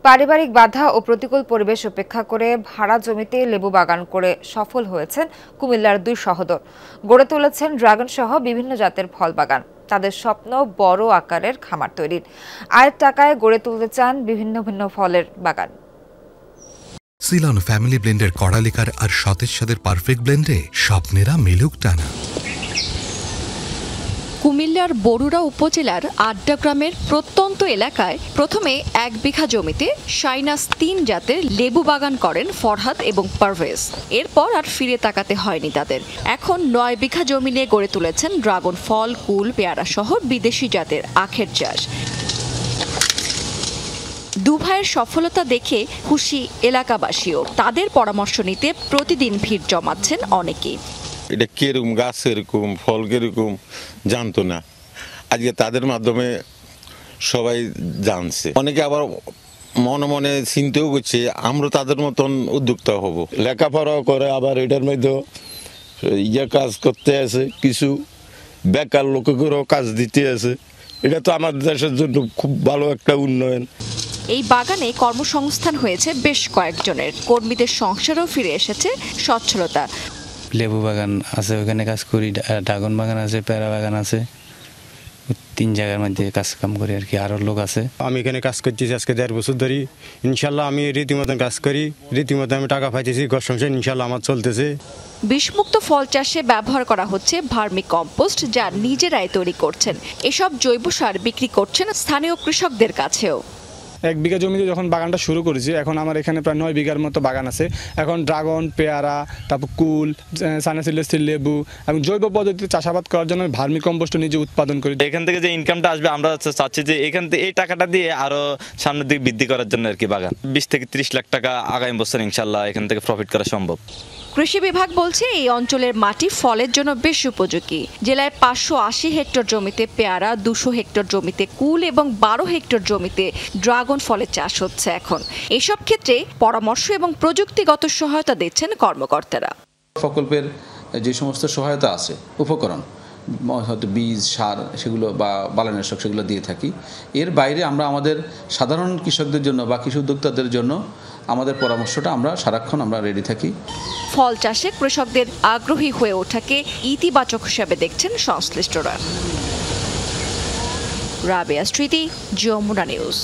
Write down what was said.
পারিবারিক বাধা ও প্রতিকূল পরিবেশ উপেক্ষা করে ভাড়া জমিতে লেবু বাগান করে সফল হয়েছেন কুমিল্লার 2 সহোদর। গড়ে তুলেছেন ড্রাগন সহ বিভিন্ন জাতের ফল বাগান। তাদের স্বপ্ন বড় আকারের খামার তৈরির। আয়ের টাকায় গড়ে তুলতে চান ভিন্ন ভিন্ন ফলের বাগান। সিলন ফ্যামিলি ব্লেন্ডের কড়ালিকার আর সতেজ স্বাদের পারফেক্ট ব্লেন্ডে স্বপ্নেরা মিলুক টানা। কুমিল্লার বরুড়া উপজেলার আড্ডা গ্রামের প্রত্যন্ত এলাকায় প্রথমে 1 বিঘা জমিতে শাইনাস 3 জাতের লেবু বাগান করেন ফরহাদ এবং পারভেজ। এরপর আর ফিরে তাকাতে হয়নি তাদের। এখন 9 বিঘা জমি নিয়ে গড়ে তুলেছেন ড্রাগন ফল, কুল, পেয়ারা সহ বিদেশি জাতের আখের চাষ। দু ভাইয়ের সফলতা দেখে খুশি এলাকাবাসীও। তাদের পরামর্শ নিতে প্রতিদিন ভিড় জমাচ্ছেন অনেকেই। এটা কিরকম গাছ, এরকম ফল কিরকম জানতো না, আজকে তাদের মাধ্যমে সবাই জানছে। অনেকে আবার মনে মনে চিন্তাও করছে আমরা তাদের মতন উদ্যোক্তা হব। লেখাপড়াও করে আবার এটার মধ্যে কাজ করতে আছে, কিছু বেকার লোকেরও কাজ দিতে আছে। এটা তো আমাদের দেশের জন্য খুব ভালো একটা উন্নয়ন। এই বাগানে কর্মসংস্থান হয়েছে বেশ কয়েকজনের। কর্মীদের সংসারেও ফিরে এসেছে সচ্ছলতা। লেবু বাগান আছে, ওখানে কাজ করি। ড্রাগন বাগান আছে, পেয়ারা বাগান আছে। 3 জায়গার মধ্যে কাজ কাম করি আর কি। আরো লোক আছে। আমি এখানে কাজ করতেছি আজকে 1.5 বছর ধরে। ইনশাল্লাহ আমি রীতিমতন কাজ করি, রীতিমতো আমি টাকা পাইতেছি। ঘর সংসার ইনশাল্লাহ আমার চলতেছে। বিষমুক্ত ফল চাষে ব্যবহার করা হচ্ছে ভার্মি কম্পোস্ট, যা নিজেরাই তৈরি করছেন। এসব জৈব সার বিক্রি করছেন স্থানীয় কৃষকদের কাছেও। 1 বিঘা জমিতে যখন বাগানটা শুরু করেছি, এখন আমার এখানে প্রায় 9 বিঘার মতো বাগান আছে। এখন ড্রাগন, পেয়ারা, তারপর কুল, সানাসিলেস, লেবু এবং জৈব পদ্ধতিতে চাষাবাদ করার জন্য ভার্মি কম্পোস্ট নিজে উৎপাদন করি। এখান থেকে যে ইনকামটা আসবে, আমরা চাচ্ছি যে এখান থেকে এই টাকাটা দিয়ে আরো সামনের দিকে বৃদ্ধি করার জন্য আর কি। বাগান 20 থেকে 30 লাখ টাকা আগামী বছর ইনশাল্লাহ এখান থেকে প্রফিট করা সম্ভব। কৃষি বিভাগ বলছে এই অঞ্চলের মাটি ফলের জন্য বেশ উপযোগী। জেলায় 580 হেক্টর জমিতে পেয়ারা, 200 হেক্টর জমিতে কুল এবং 12 হেক্টর জমিতে ড্রাগন ফলের চাষ হচ্ছে এখন। এসব ক্ষেত্রে পরামর্শ এবং প্রযুক্তিগত সহায়তা দিচ্ছেন কর্মকর্তারা। প্রকল্পের যে সমস্ত সহায়তা আছে, উপকরণ, হয়তো বীজ, সার, সেগুলো বা বালানাশক, সেগুলো দিয়ে থাকি। এর বাইরে আমরা আমাদের সাধারণ কৃষকদের জন্য বা কৃষি উদ্যোক্তাদের জন্য আমাদের পরামর্শটা আমরা সারাক্ষণ রেডি থাকি। ফল চাষে কৃষকদের আগ্রহী হয়ে ওঠাকে ইতিবাচক হিসেবে দেখছেন সংশ্লিষ্টরা। রাবেয়া স্মৃতি, যমুনা নিউজ।